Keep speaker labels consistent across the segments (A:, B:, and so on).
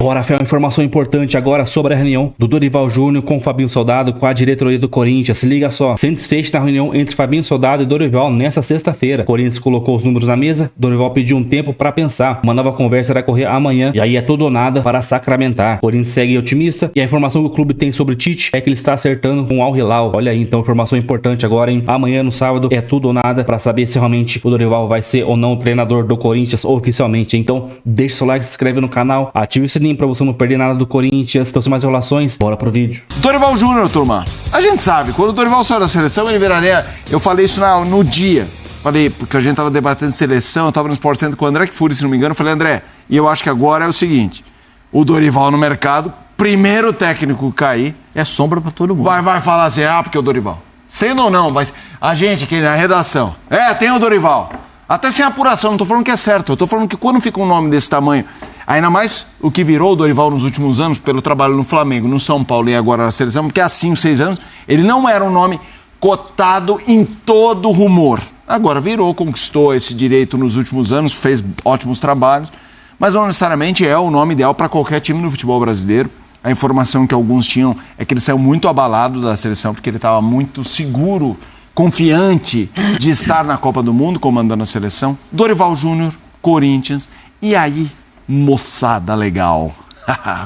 A: Bora, Fel, informação importante agora sobre a reunião do Dorival Júnior com o Fabinho Soldado, com a diretoria do Corinthians. Se liga só, sem desfecho na reunião entre Fabinho Soldado e Dorival nessa sexta-feira. O Corinthians colocou os números na mesa, Dorival pediu um tempo para pensar. Uma nova conversa irá ocorrer amanhã, e aí é tudo ou nada para sacramentar. O Corinthians segue otimista, e a informação que o clube tem sobre Tite é que ele está acertando com o Al Hilal. Olha aí, então, informação importante agora, hein? Amanhã, no sábado, é tudo ou nada para saber se realmente o Dorival vai ser ou não o treinador do Corinthians oficialmente. Então, deixa o seu like, se inscreve no canal, ative o sininho pra você não perder nada do Corinthians. Então, sem mais enrolações, bora pro vídeo.
B: Dorival Júnior, turma. A gente sabe, quando o Dorival saiu da seleção, ele viraria... Eu falei isso no dia. Falei, porque a gente tava debatendo seleção, eu tava no Sport Center com o André Kfouri, se não me engano. Eu falei, André, e eu acho que agora é o seguinte. O Dorival no mercado, primeiro técnico cair...
C: É sombra pra todo mundo.
B: Vai falar assim, porque é o Dorival. Sendo ou não, mas a gente aqui na redação... tem o Dorival. Até sem apuração, não tô falando que é certo. Eu tô falando que quando fica um nome desse tamanho... Ainda mais o que virou o Dorival nos últimos anos, pelo trabalho no Flamengo, no São Paulo e agora na seleção, porque há 5, 6 anos, ele não era um nome cotado em todo rumor. Agora virou, conquistou esse direito nos últimos anos, fez ótimos trabalhos, mas não necessariamente é o nome ideal para qualquer time no futebol brasileiro. A informação que alguns tinham é que ele saiu muito abalado da seleção, porque ele estava muito seguro, confiante de estar na Copa do Mundo, comandando a seleção. Dorival Júnior, Corinthians, e aí... Moçada legal.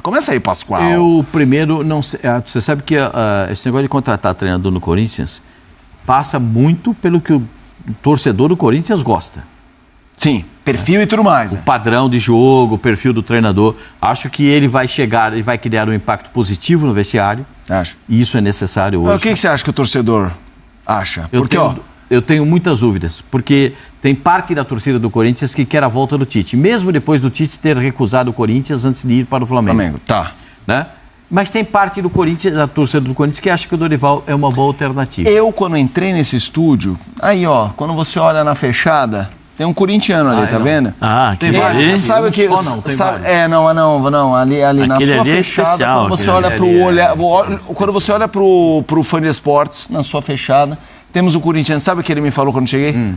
B: Começa aí, Pascoal.
C: Eu primeiro não sei. Você sabe que esse negócio de contratar treinador no Corinthians passa muito pelo que o torcedor do Corinthians gosta.
B: Sim, perfil e tudo mais.
C: O padrão de jogo, o perfil do treinador. Acho que ele vai chegar e vai criar um impacto positivo no vestiário.
B: Acho.
C: E isso é necessário hoje.
B: Mas o que você acha que o torcedor acha?
C: Eu tenho muitas dúvidas, porque tem parte da torcida do Corinthians que quer a volta do Tite, mesmo depois do Tite ter recusado o Corinthians antes de ir para o Flamengo.
B: Tá.
C: Né? Mas tem parte do Corinthians, da torcida do Corinthians, que acha que o Dorival é uma boa alternativa.
B: Eu, quando entrei nesse estúdio, quando você olha na fechada, tem um corintiano ali, tá vendo?
C: Tem vários.
B: Sabe o que... ali na sua
D: ali é
B: fechada,
D: especial,
B: quando você olha quando você olha pro fã de esportes, na sua fechada, temos o corintiano. Sabe o que ele me falou quando cheguei?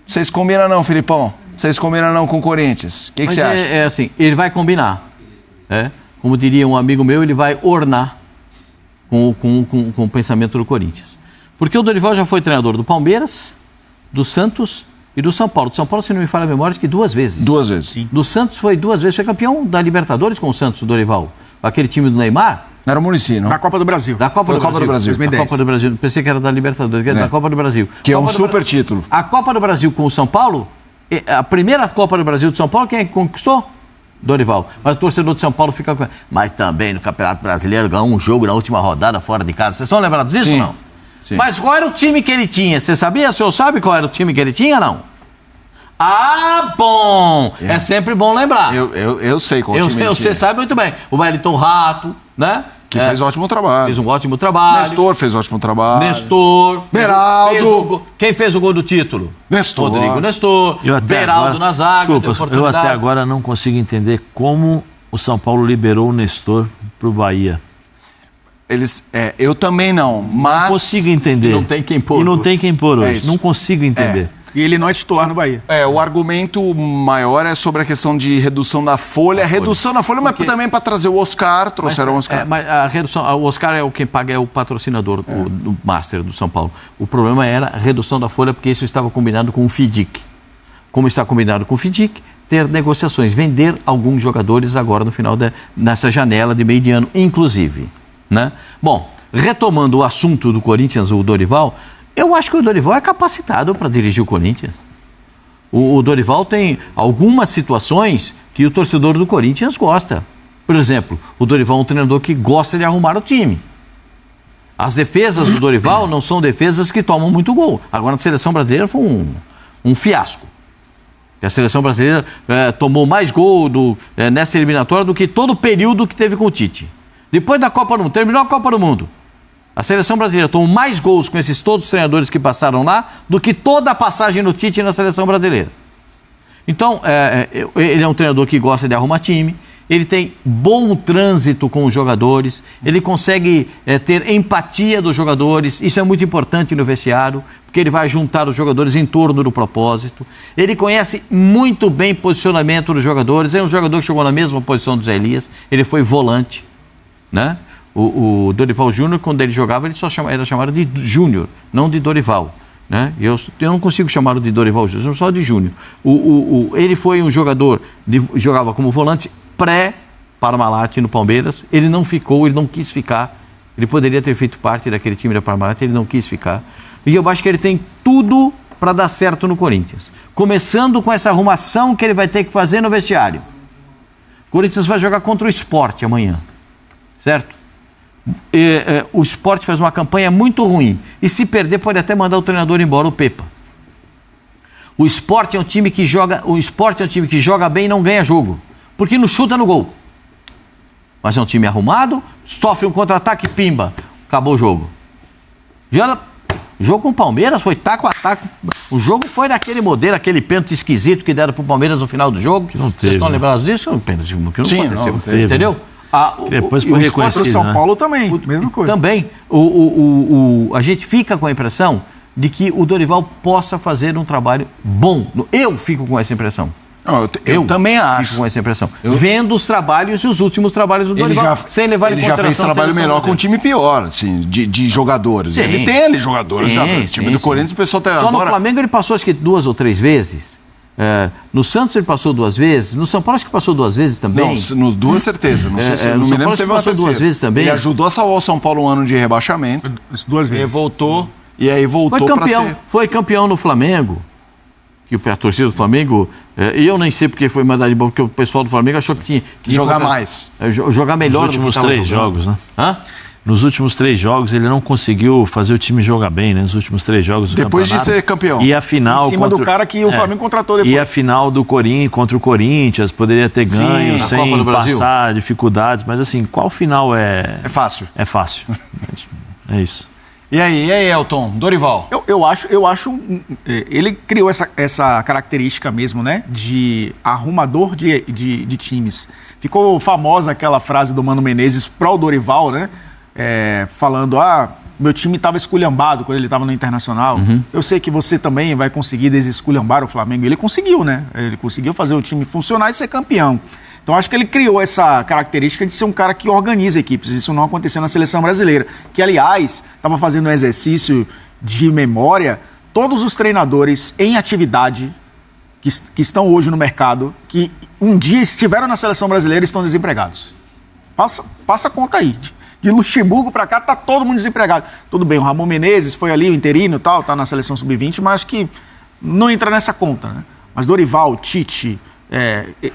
B: Vocês combinam não, Filipão? Vocês combinam não com o Corinthians? O que você acha?
C: É assim, ele vai combinar. Como diria um amigo meu, ele vai ornar com o pensamento do Corinthians. Porque o Dorival já foi treinador do Palmeiras, do Santos e do São Paulo. Do São Paulo, se não me falha a memória, acho que 2 vezes.
B: 2 vezes.
C: Sim. Do Santos foi 2 vezes. Foi campeão da Libertadores com o Santos, o Dorival. Aquele time do Neymar.
B: Era o Muricy, não?
D: Da Copa do Brasil.
C: Da Copa do Brasil.
D: 2010.
C: Da Copa do Brasil. Pensei que era da Libertadores, que era da Copa do Brasil.
B: Que é um super título.
C: A Copa do Brasil com o São Paulo, a primeira Copa do Brasil de São Paulo, quem é que conquistou? Dorival. Mas o torcedor de São Paulo fica com... Mas também no Campeonato Brasileiro ganhou um jogo na última rodada fora de casa. Vocês estão lembrados disso ou não?
B: Sim.
C: Mas qual era o time que ele tinha? Você sabia? O senhor sabe qual era o time que ele tinha, não? Bom! É sempre bom lembrar.
B: Eu sei qual time ele tinha.
C: Você sabe muito bem. O Wellington Rato, né?
B: Que fez ótimo trabalho.
C: Fez um ótimo trabalho.
B: Nestor fez ótimo trabalho.
C: Nestor.
B: Beraldo.
C: Quem fez o gol do título?
B: Nestor.
C: Rodrigo Nestor. Beraldo na zaga.
D: Desculpa, eu até agora não consigo entender como o São Paulo liberou o Nestor pro Bahia.
B: Eu também não, mas...
D: Não consigo entender.
C: Não tem quem pôr.
D: E não tem quem pôr hoje. Não consigo entender.
E: E ele não é titular no Bahia.
B: O argumento maior é sobre a questão de redução da folha. Redução da folha, mas também para trazer o Oscar. Trouxeram o Oscar.
C: Mas a redução, o Oscar é quem paga, é o patrocinador do Master do São Paulo. O problema era a redução da folha, porque isso estava combinado com o FIDIC. Como está combinado com o FIDIC, ter negociações, vender alguns jogadores agora no final nessa janela de meio de ano, inclusive. Né? Bom, retomando o assunto do Corinthians, o Dorival... Eu acho que o Dorival é capacitado para dirigir o Corinthians. O Dorival tem algumas situações que o torcedor do Corinthians gosta. Por exemplo, o Dorival é um treinador que gosta de arrumar o time. As defesas do Dorival não são defesas que tomam muito gol. Agora, na seleção brasileira foi um fiasco. A seleção brasileira tomou mais gol nessa eliminatória do que todo o período que teve com o Tite. Depois da Copa do Mundo, terminou a Copa do Mundo. A seleção brasileira tomou mais gols com esses todos os treinadores que passaram lá do que toda a passagem do Tite na seleção brasileira. Então, ele é um treinador que gosta de arrumar time, ele tem bom trânsito com os jogadores, ele consegue ter empatia dos jogadores, isso é muito importante no vestiário, porque ele vai juntar os jogadores em torno do propósito. Ele conhece muito bem o posicionamento dos jogadores, é um jogador que jogou na mesma posição do Zé Elias, ele foi volante, né? O Dorival Júnior, quando ele jogava, ele só era chamado de Júnior, não de Dorival. Né? Eu não consigo chamá-lo de Dorival Júnior, só de Júnior. Ele foi um jogador, jogava como volante pré-Parmalat no Palmeiras, ele não ficou, ele não quis ficar, ele poderia ter feito parte daquele time da Parmalat, ele não quis ficar. E eu acho que ele tem tudo para dar certo no Corinthians. Começando com essa arrumação que ele vai ter que fazer no vestiário. O Corinthians vai jogar contra o Sport amanhã, certo? O Sport faz uma campanha muito ruim e se perder pode até mandar o treinador embora, o Pepa. O Sport é um time que joga bem e não ganha jogo, porque não chuta no gol. Mas é um time arrumado, sofre um contra-ataque, pimba, acabou o jogo. O jogo com o Palmeiras foi taco a taco. O jogo foi naquele modelo, aquele pênalti esquisito que deram pro Palmeiras no final do jogo. Que não teve, vocês estão lembrados disso? Um pênalti que não aconteceu. Não teve, entendeu?
D: Depois foi reconhecido,
E: o São Paulo também, mesma coisa.
C: Também. A gente fica com a impressão de que o Dorival possa fazer um trabalho bom. Eu fico com essa impressão.
B: Não, eu também acho.
C: Fico com essa impressão. Vendo os trabalhos e os últimos trabalhos do Dorival, sem levar em consideração...
B: Ele já fez trabalho melhor com um time pior, assim, de jogadores. Sim. Ele tem ali jogadores. O time do Corinthians, o pessoal tá...
C: Só no Flamengo ele passou, acho que 2 ou 3 vezes. No Santos ele passou 2 vezes, no São Paulo acho que passou 2 vezes também.
B: Não, 2 certeza. Não sei se
C: no São Paulo teve uma terceira. 2 vezes também.
B: Ele ajudou a salvar o São Paulo um ano de rebaixamento.
E: 2 vezes.
B: E voltou. E aí voltou para ser...
C: Foi campeão no Flamengo. Que a torcida do Flamengo, e eu nem sei porque foi mandado embora, porque o pessoal do Flamengo achou que tinha que
B: jogar mais.
C: Jogar melhor.
D: Nos últimos 3 jogos, né?
C: Hã?
D: Nos últimos 3 jogos ele não conseguiu fazer o time jogar bem, né? Nos últimos 3 jogos do
B: depois
D: campeonato.
B: De ser campeão.
D: E a final
E: em cima do cara que o Flamengo contratou depois.
D: E a final do Corinthians contra o Corinthians poderia ter ganho sem passar dificuldades, mas assim, qual final é...
B: É fácil.
D: É fácil. É isso.
B: E aí, Elton? Dorival?
E: Eu acho, ele criou essa característica mesmo, né, de arrumador de times. Ficou famosa aquela frase do Mano Menezes pro Dorival, né, falando, meu time estava esculhambado quando ele estava no Internacional. Eu sei que você também vai conseguir desesculhambar o Flamengo. Ele conseguiu, né, ele conseguiu fazer o time funcionar e ser campeão. Então, acho que ele criou essa característica de ser um cara que organiza equipes. Isso não aconteceu na seleção brasileira. Que, aliás, estava fazendo um exercício de memória. Todos os treinadores em atividade que estão hoje no mercado, que um dia estiveram na seleção brasileira, estão desempregados. Passa a conta aí. De Luxemburgo para cá, tá todo mundo desempregado. Tudo bem, o Ramon Menezes foi ali, o interino e tal, tá na seleção sub-20, mas acho que não entra nessa conta, né? Mas Dorival, Tite...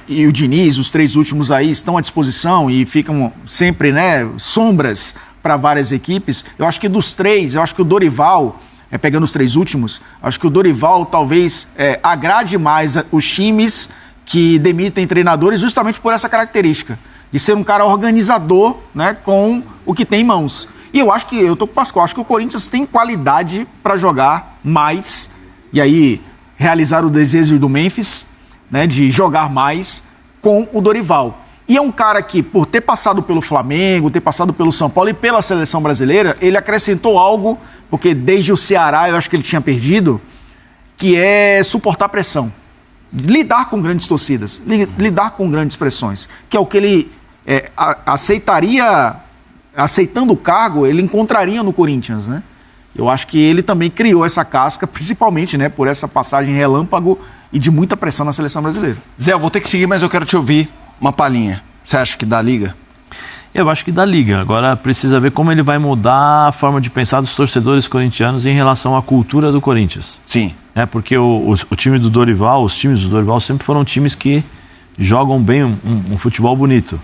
E: e o Diniz, os 3 últimos aí estão à disposição e ficam sempre, né, sombras para várias equipes. Eu acho que dos 3, eu acho que o Dorival, pegando os 3 últimos, acho que o Dorival talvez agrade mais os times que demitem treinadores justamente por essa característica, de ser um cara organizador, né, com o que tem em mãos. E eu acho que, eu tô com o Pascoal, acho que o Corinthians tem qualidade para jogar mais, e aí realizar o desejo do Memphis, né, de jogar mais com o Dorival. E é um cara que, por ter passado pelo Flamengo, ter passado pelo São Paulo e pela seleção brasileira, ele acrescentou algo, porque desde o Ceará eu acho que ele tinha perdido, que é suportar pressão. Lidar com grandes torcidas, lidar com grandes pressões, que é o que ele aceitando o cargo, ele encontraria no Corinthians, né? Eu acho que ele também criou essa casca, principalmente, né, por essa passagem relâmpago e de muita pressão na seleção brasileira.
B: Zé, eu vou ter que seguir, mas eu quero te ouvir uma palhinha. Você acha que dá liga?
D: Eu acho que dá liga. Agora precisa ver como ele vai mudar a forma de pensar dos torcedores corintianos em relação à cultura do Corinthians.
B: Sim.
D: Porque o time do Dorival, os times do Dorival sempre foram times que jogam bem um futebol bonito.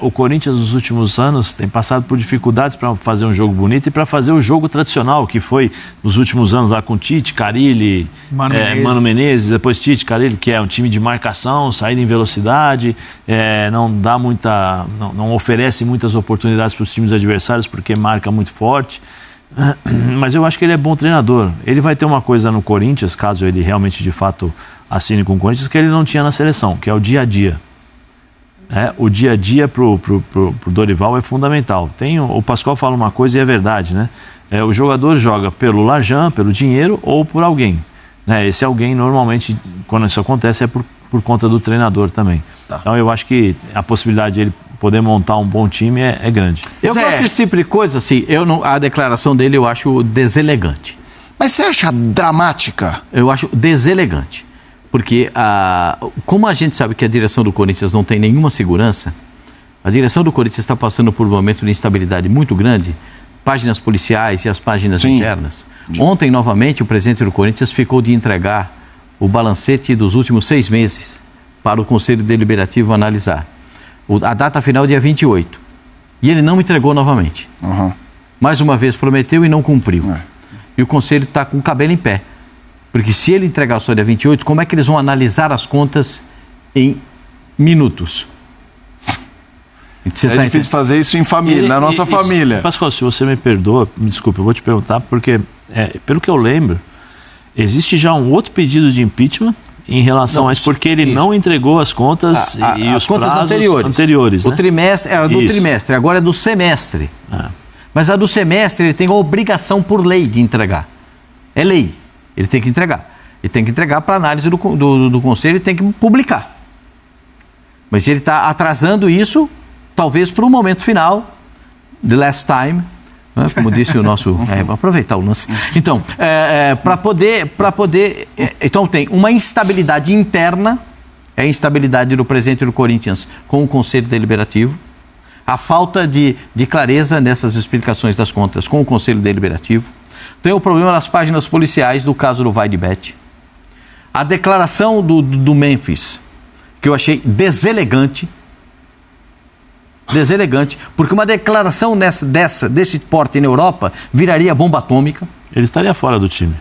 D: O Corinthians nos últimos anos tem passado por dificuldades para fazer um jogo bonito e para fazer o jogo tradicional, que foi nos últimos anos lá com Tite, Carille, Mano Menezes, depois Tite, Carille, que é um time de marcação, saída em velocidade, não oferece muitas oportunidades para os times adversários porque marca muito forte. Mas eu acho que ele é bom treinador. Ele vai ter uma coisa no Corinthians, caso ele realmente de fato assine com o Corinthians, que ele não tinha na seleção, que é o dia a dia. o dia a dia pro Dorival é fundamental. O Pascoal fala uma coisa e é verdade, né? O jogador joga pelo Larjan, pelo dinheiro ou por alguém. Né? Esse alguém, normalmente, quando isso acontece, é por conta do treinador também. Tá. Então eu acho que a possibilidade de ele poder montar um bom time é grande.
C: Eu gosto desse tipo de coisa, assim, a declaração dele eu acho deselegante.
B: Mas você acha dramática?
C: Eu acho deselegante. Porque, como a gente sabe que a direção do Corinthians não tem nenhuma segurança, a direção do Corinthians está passando por um momento de instabilidade muito grande, páginas policiais e as páginas internas. Ontem, novamente, o presidente do Corinthians ficou de entregar o balancete dos últimos 6 meses para o Conselho Deliberativo analisar. A data final é dia 28. E ele não entregou novamente.
B: Uhum.
C: Mais uma vez prometeu e não cumpriu. E o Conselho está com o cabelo em pé. Porque se ele entregar só dia 28, como é que eles vão analisar as contas em minutos?
B: É difícil fazer isso em família, na nossa família.
D: Pascoal, se você me perdoa, me desculpe, eu vou te perguntar, porque, pelo que eu lembro, existe já um outro pedido de impeachment em relação a isso, porque ele não entregou as contas e os
C: contas
D: prazos
C: anteriores.
D: Né?
C: O trimestre era do trimestre, agora é do semestre. Mas a do semestre ele tem a obrigação por lei de entregar. É lei. Ele tem que entregar. Ele tem que entregar para análise do Conselho e tem que publicar. Mas ele está atrasando isso, talvez para o momento final, the last time, né? Como disse o nosso... aproveitar o lance. Então, para poder... então tem uma instabilidade interna, a instabilidade do presidente do Corinthians com o Conselho Deliberativo, a falta de clareza nessas explicações das contas com o Conselho Deliberativo. Tem o problema nas páginas policiais do caso do Vai de Bet. A declaração do Memphis, que eu achei deselegante, porque uma declaração desse porte na Europa viraria bomba atômica.
D: Ele estaria fora do time.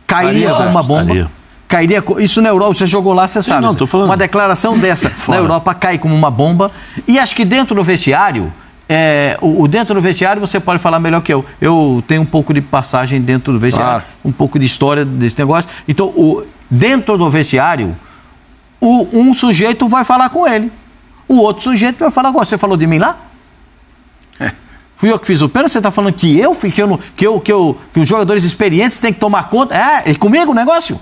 C: Cairia uma bomba. Cairia, isso na Europa, você jogou lá, você sabe.
D: Não, tô falando.
C: Uma declaração dessa na Europa cai como uma bomba. E acho que dentro do vestiário, dentro do vestiário você pode falar melhor que eu. Eu tenho um pouco de passagem dentro do vestiário, um pouco de história desse negócio. Então, dentro do vestiário, um sujeito vai falar com ele. O outro sujeito vai falar, você falou de mim lá? Fui eu que fiz o pênalti, você está falando que que os jogadores experientes têm que tomar conta? É comigo o negócio?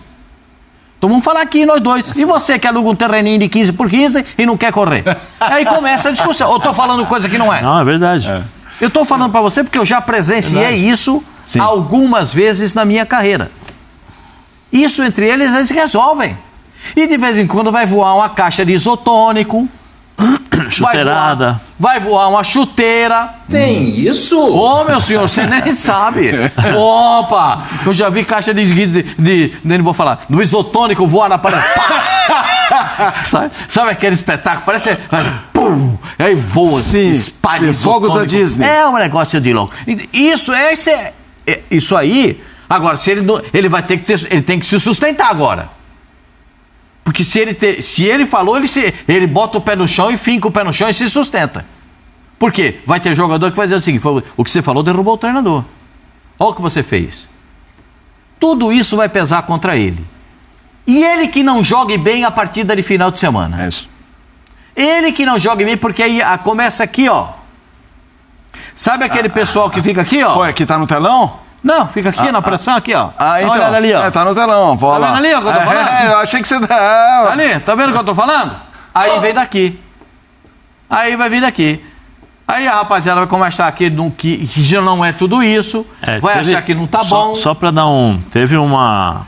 C: Então vamos falar aqui nós dois. E você que aluga um terreninho de 15 por 15 e não quer correr? Aí começa a discussão. Ou estou falando coisa que não é?
D: Não, é verdade.
C: Eu estou falando para você porque eu já presenciei isso algumas vezes na minha carreira. Isso entre eles resolvem. E de vez em quando vai voar uma caixa de isotônico.
D: Chuteirada.
C: Vai voar uma chuteira.
F: Tem isso?
C: Ô, meu senhor, você nem sabe. Opa! Eu já vi caixa nem vou falar, do isotônico voar na parede. Sabe aquele espetáculo? Parece. Pum! Aí voa, espalha
B: fogos da Disney.
C: É um negócio de louco. Isso aí. Agora, se ele vai ter que ele tem que se sustentar agora. Porque se ele falou, ele bota o pé no chão e finca o pé no chão e se sustenta. Por quê? Vai ter jogador que vai dizer assim, o que você falou derrubou o treinador. Olha o que você fez. Tudo isso vai pesar contra ele. E ele que não jogue bem a partida de final de semana.
B: É isso.
C: Ele que não jogue bem, porque aí começa aqui, ó. Sabe aquele pessoal que fica aqui, ó?
B: Pô, aqui tá no telão?
C: Não, fica aqui na pressão, aqui, ó.
B: Então.
C: Olha ali, ó.
B: Tá no telão,
C: Tá vendo ali, ó, que eu tô falando?
B: Eu achei que você tá...
C: Ali, tá vendo o que eu tô falando? Aí vem daqui. Aí vai vir daqui. Aí a rapaziada vai começar aqui que já não é tudo isso. Vai achar que não tá bom.
D: Só pra dar teve uma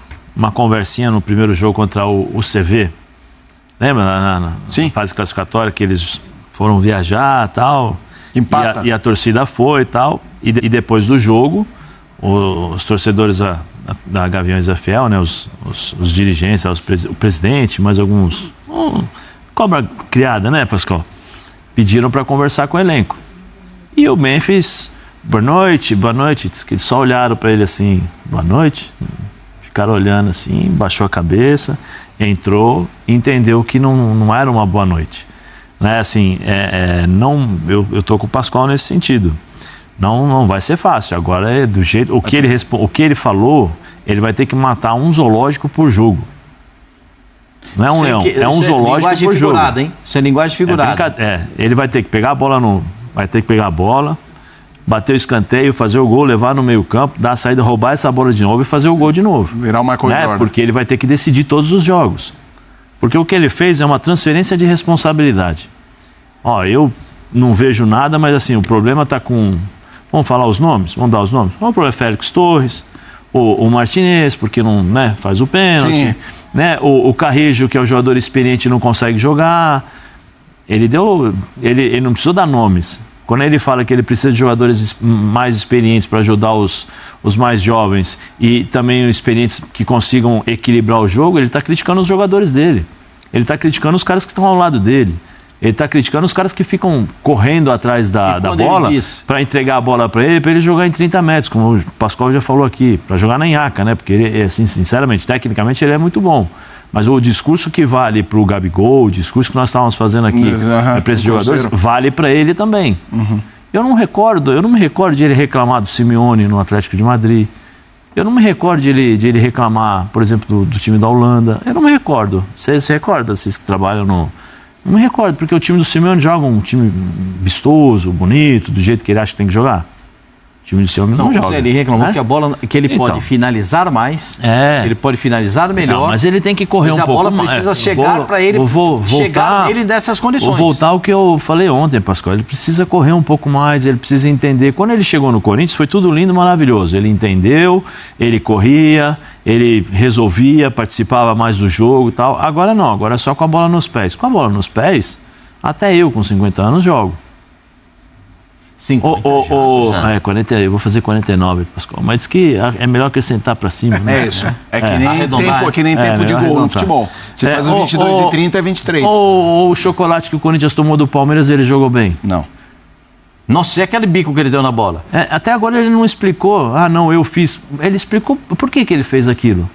D: conversinha no primeiro jogo contra o CV. Lembra? Na fase classificatória que eles foram viajar e tal.
B: Empata.
D: E a torcida foi e tal. E depois do jogo, os torcedores da Gaviões da Fiel, né, os dirigentes, o presidente, mais alguns... cobra criada, né, Pascoal? Pediram para conversar com o elenco. E o Memphis, boa noite. Diz que eles só olharam para ele assim, boa noite. Ficaram olhando assim, baixou a cabeça, entrou e entendeu que não era uma boa noite. Né, assim, eu tô com o Pascoal nesse sentido. Não vai ser fácil. Agora é do jeito... O que ele falou, ele vai ter que matar um zoológico por jogo. Não é um leão, é um zoológico por jogo.
C: Hein? Isso é linguagem figurada.
D: Ele vai ter que pegar a bola bater o escanteio, fazer o gol, levar no meio campo, dar a saída, roubar essa bola de novo e fazer o gol de novo.
B: Virar o Michael Jordan.
D: Porque ele vai ter que decidir todos os jogos. Porque o que ele fez é uma transferência de responsabilidade. Eu não vejo nada, mas assim, o problema está com... Vamos falar os nomes? Vamos dar os nomes? O problema é Félix Torres, o Martinez, porque não faz o pênalti, o Carrijo, que é o jogador experiente, não consegue jogar. Ele não precisou dar nomes. Quando ele fala que ele precisa de jogadores mais experientes para ajudar os mais jovens e também experientes que consigam equilibrar o jogo, ele está criticando os jogadores dele. Ele está criticando os caras que estão ao lado dele. Ele está criticando os caras que ficam correndo atrás da bola para entregar a bola para ele jogar em 30 metros, como o Pascoal já falou aqui, para jogar na nhaca, né? Porque ele, assim, sinceramente, tecnicamente ele é muito bom. Mas o discurso que vale para o Gabigol, o discurso que nós estávamos fazendo aqui para esses jogadores, vale para ele também. Eu não me recordo de ele reclamar do Simeone no Atlético de Madrid. Eu não me recordo de ele reclamar, por exemplo, do time da Holanda. Eu não me recordo. Você recorda, vocês que trabalham no... Não me recordo, porque o time do Simeone joga um time vistoso, bonito, do jeito que ele acha que tem que jogar. O time do Simeone não joga.
C: Ele reclamou que a bola, que ele pode finalizar mais, ele pode finalizar melhor.
D: Não, mas ele tem que correr um pouco mais.
C: A bola precisa chegar para ele, chegar nele dessas condições.
D: Vou voltar ao que eu falei ontem, Pascoal. Ele precisa correr um pouco mais, ele precisa entender. Quando ele chegou no Corinthians, foi tudo lindo, maravilhoso. Ele entendeu, ele corria, ele resolvia, participava mais do jogo e tal. Agora não, agora é só com a bola nos pés. Com a bola nos pés, até eu com 50 anos jogo. 40, eu vou fazer 49, Pascoal. Mas diz que é melhor acrescentar para cima.
B: É isso. É que nem tempo de gol no futebol. Você faz o 22 e 30 é 23.
D: Ou o chocolate que o Corinthians tomou do Palmeiras, ele jogou bem?
B: Não.
C: Nossa, e aquele bico que ele deu na bola?
D: Até agora ele não explicou. Não, eu fiz. Ele explicou por que ele fez aquilo.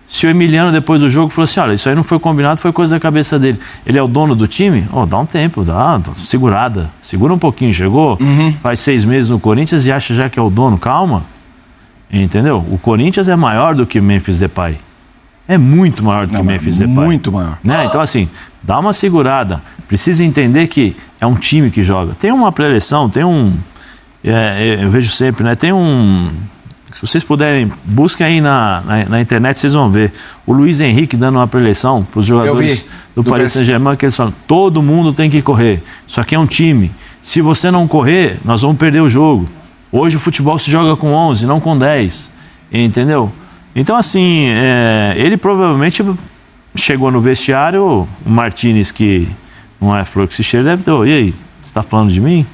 D: Se o Emiliano, depois do jogo, falou assim, olha, isso aí não foi combinado, foi coisa da cabeça dele. Ele é o dono do time? Dá um tempo, segurada. Segura um pouquinho, chegou, faz 6 meses no Corinthians e acha já que é o dono, calma. Entendeu? O Corinthians é maior do que o Memphis Depay. É muito maior do que o Memphis Depay.
B: Muito maior.
D: Então, assim, dá uma segurada. Precisa entender que é um time que joga. Tem uma pré-eleição, tem um... eu vejo sempre, né? Tem um... Se vocês puderem, busquem aí na internet, vocês vão ver. O Luiz Henrique dando uma pré-eleição para os jogadores do Paris Saint-Germain, que eles falam, todo mundo tem que correr. Isso aqui é um time. Se você não correr, nós vamos perder o jogo. Hoje o futebol se joga com 11, não com 10. Entendeu? Então, assim, ele provavelmente chegou no vestiário, o Martinez, que não é flor que se cheira, deve ter, e aí, você está falando de mim?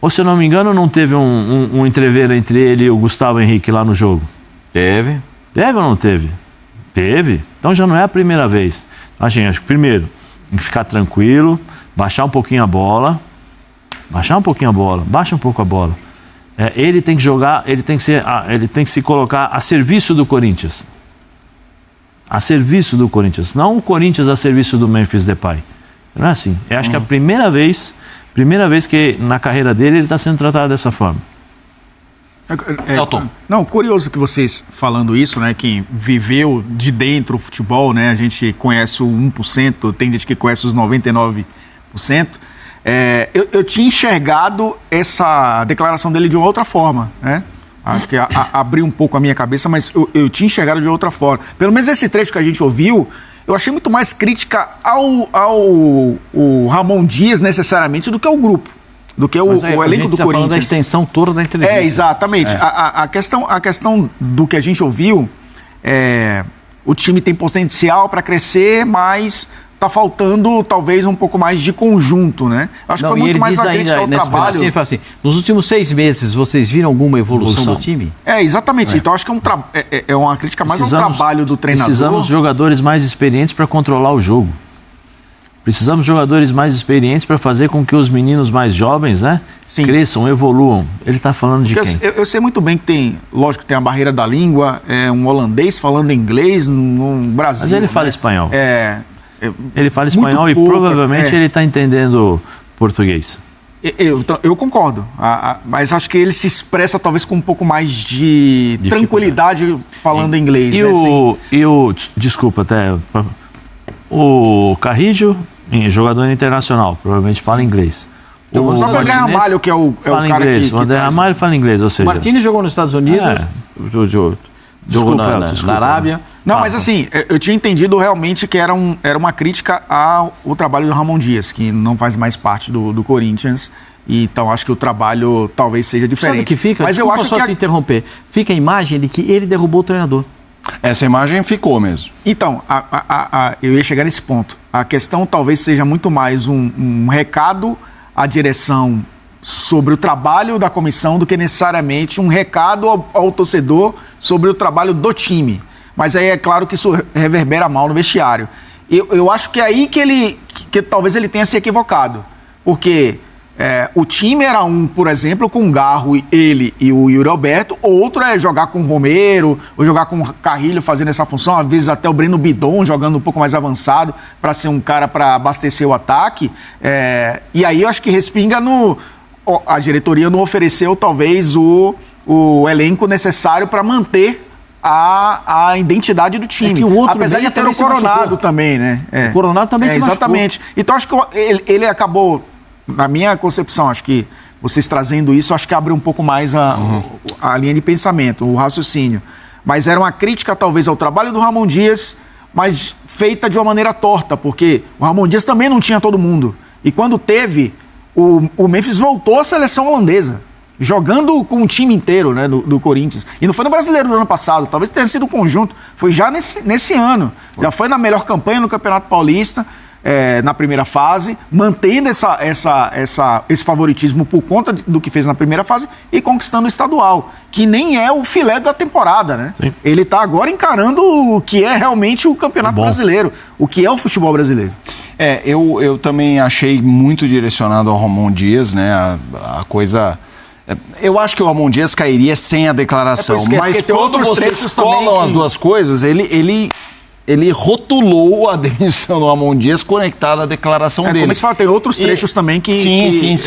D: Ou, se eu não me engano, não teve um entreveiro entre ele e o Gustavo Henrique lá no jogo?
C: Teve.
D: Teve ou não teve? Teve. Então já não é a primeira vez. Acho que primeiro, tem que ficar tranquilo, baixar um pouquinho a bola. Baixa um pouco a bola. Ele tem que jogar, ele tem que se colocar a serviço do Corinthians. A serviço do Corinthians. Não o Corinthians a serviço do Memphis Depay. Não é assim. Eu acho que é a primeira vez que na carreira dele ele está sendo tratado dessa forma.
E: Não, curioso que vocês falando isso, né? Quem viveu de dentro o futebol, né? A gente conhece o 1%, tem gente que conhece os 99%. Eu tinha enxergado essa declaração dele de uma outra forma, né? Acho que abriu um pouco a minha cabeça, mas eu tinha enxergado de outra forma. Pelo menos esse trecho que a gente ouviu, eu achei muito mais crítica ao Ramon Dias, necessariamente, do que ao grupo, do que o elenco do Corinthians. Falando
C: da extensão toda da entrevista.
E: Exatamente. A questão do que a gente ouviu, o time tem potencial para crescer, mas está faltando talvez um pouco mais de conjunto, né? Acho que foi muito mais uma crítica ao trabalho.
C: Ele fala assim, nos últimos 6 meses, vocês viram alguma evolução do time?
E: Exatamente. Então acho que é uma crítica mais ao trabalho do treinador.
D: Precisamos de jogadores mais experientes para controlar o jogo. Precisamos de jogadores mais experientes para fazer com que os meninos mais jovens, né, cresçam, evoluam. Ele está falando de quem?
E: Eu sei muito bem que tem a barreira da língua, um holandês falando inglês no Brasil.
D: Mas ele fala espanhol. Ele fala espanhol e provavelmente ele está entendendo português.
E: Eu concordo, mas acho que ele se expressa talvez com um pouco mais de tranquilidade falando inglês.
D: Desculpa até... O Carrillo, jogador internacional, provavelmente fala inglês.
E: O próprio André Ramalho, que é o
D: fala
E: cara
D: inglês.
E: que
D: O André Ramalho fala inglês, ou
C: O
D: seja...
C: Martínez jogou nos Estados Unidos, jogou na Arábia.
E: Não, mas assim, eu tinha entendido realmente que era uma crítica ao trabalho do Ramon Dias, que não faz mais parte do Corinthians. E, então acho que o trabalho talvez seja diferente.
C: Sabe o que fica?
E: Mas
C: Desculpa
E: eu acho
C: só te interromper. Fica a imagem de que ele derrubou o treinador.
B: Essa imagem ficou mesmo.
E: Então, eu ia chegar nesse ponto. A questão talvez seja muito mais um recado à direção sobre o trabalho da comissão do que necessariamente um recado ao torcedor sobre o trabalho do time. Mas aí é claro que isso reverbera mal no vestiário. Eu acho que é aí que talvez ele tenha se equivocado. Porque o time era por exemplo, com o Garro, ele e o Yuri Alberto. Outro é jogar com o Romero, ou jogar com o Carrilho fazendo essa função. Às vezes até o Breno Bidon jogando um pouco mais avançado para ser um cara para abastecer o ataque. E aí eu acho que respinga a diretoria não ofereceu talvez o elenco necessário para manter a identidade do time.
C: Que o outro
E: apesar de ter o Coronado também, né?
C: O Coronado também se machucou.
E: Exatamente. Então acho que ele acabou, na minha concepção, acho que vocês trazendo isso, acho que abre um pouco mais a linha de pensamento, o raciocínio. Mas era uma crítica talvez ao trabalho do Ramon Dias, mas feita de uma maneira torta, porque o Ramon Dias também não tinha todo mundo. E quando teve, o Memphis voltou à seleção holandesa, jogando com o time inteiro, né, do Corinthians. E não foi no Brasileiro do ano passado, talvez tenha sido um conjunto. Foi já nesse ano. Já foi na melhor campanha no Campeonato Paulista, na primeira fase, mantendo esse favoritismo por conta do que fez na primeira fase e conquistando o estadual, que nem é o filé da temporada, né?
D: Sim.
E: Ele está agora encarando o que é realmente o Campeonato Brasileiro, o que é o futebol brasileiro.
B: Eu também achei muito direcionado ao Ramon Dias, né? A coisa... Eu acho que o Ramon Dias cairia sem a declaração, mas quando vocês colam as duas coisas, ele rotulou a demissão do Ramon Dias conectada à declaração dele.
E: Como você fala, tem outros trechos também que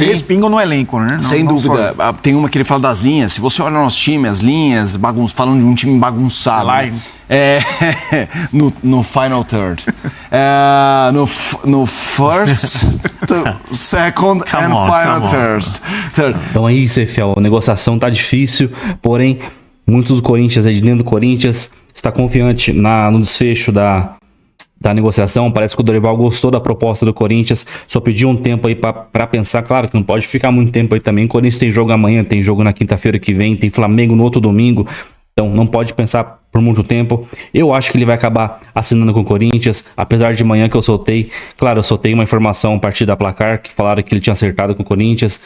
E: respingam no elenco, né?
B: Sem dúvida. Tem uma que ele fala das linhas. Se você olha no nosso time, as linhas, falando de um time bagunçado.
E: Lines.
B: No final third. No first, second and final third.
A: Então aí, Cefiel, a negociação tá difícil, porém, muitos do Corinthians, aí de dentro do Corinthians, está confiante no desfecho da negociação. Parece que o Dorival gostou da proposta do Corinthians, só pediu um tempo aí para pensar. Claro que não pode ficar muito tempo aí também. O Corinthians tem jogo amanhã, tem jogo na quinta-feira que vem, tem Flamengo no outro domingo, então não pode pensar por muito tempo. Eu acho que ele vai acabar assinando com o Corinthians, apesar de manhã que eu soltei. Claro, eu soltei uma informação a partir da Placar, que falaram que ele tinha acertado com o Corinthians,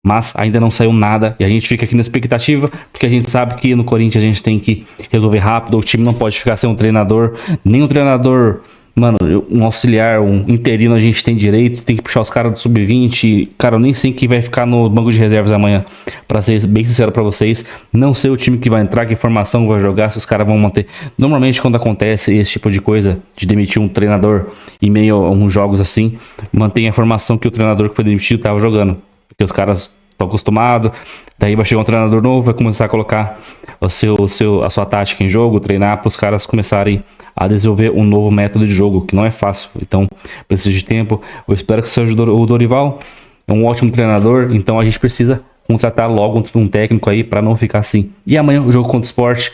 A: mas ainda não saiu nada e a gente fica aqui na expectativa, porque a gente sabe que no Corinthians a gente tem que resolver rápido. O time não pode ficar sem um treinador, nem um treinador, mano, um auxiliar, um interino a gente tem direito, tem que puxar os caras do sub-20. Cara, eu nem sei quem vai ficar no banco de reservas amanhã, pra ser bem sincero pra vocês. Não sei o time que vai entrar, que formação vai jogar, se os caras vão manter. Normalmente quando acontece esse tipo de coisa, de demitir um treinador em meio a uns jogos assim, mantém a formação que o treinador que foi demitido estava jogando, porque os caras estão acostumados. Daí vai chegar um treinador novo, vai começar a colocar a sua tática em jogo, treinar para os caras começarem a desenvolver um novo método de jogo, que não é fácil, então precisa de tempo. Eu espero que seja o Dorival, é um ótimo treinador, então a gente precisa contratar logo um técnico aí para não ficar assim. E amanhã o jogo contra o Sport,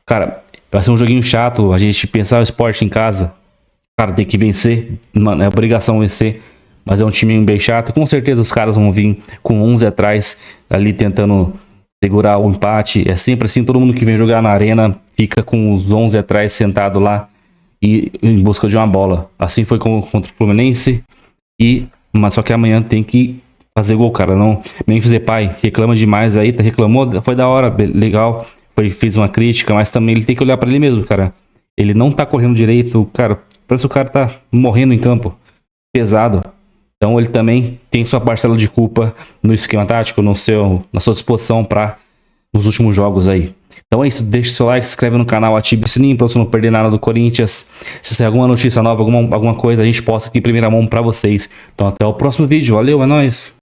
A: cara, vai ser um joguinho chato, a gente pensar o Sport em casa, cara, tem que vencer, mano, é obrigação vencer. Mas é um time bem chato. Com certeza os caras vão vir com 11 atrás, ali tentando segurar o empate. É sempre assim, todo mundo que vem jogar na arena fica com os 11 atrás sentado lá e em busca de uma bola. Assim foi contra o Fluminense. Mas só que amanhã tem que fazer gol, cara. Não, Memphis Depay reclama demais aí, reclamou, foi da hora, legal. Fez uma crítica, mas também ele tem que olhar pra ele mesmo, cara. Ele não tá correndo direito, cara. Parece que o cara tá morrendo em campo. Pesado. Então ele também tem sua parcela de culpa no esquema tático, na sua disposição para nos últimos jogos aí. Então é isso, deixa seu like, se inscreve no canal, ative o sininho para você não perder nada do Corinthians. Se sair alguma notícia nova, alguma coisa, a gente posta aqui em primeira mão para vocês. Então até o próximo vídeo, valeu, é nóis!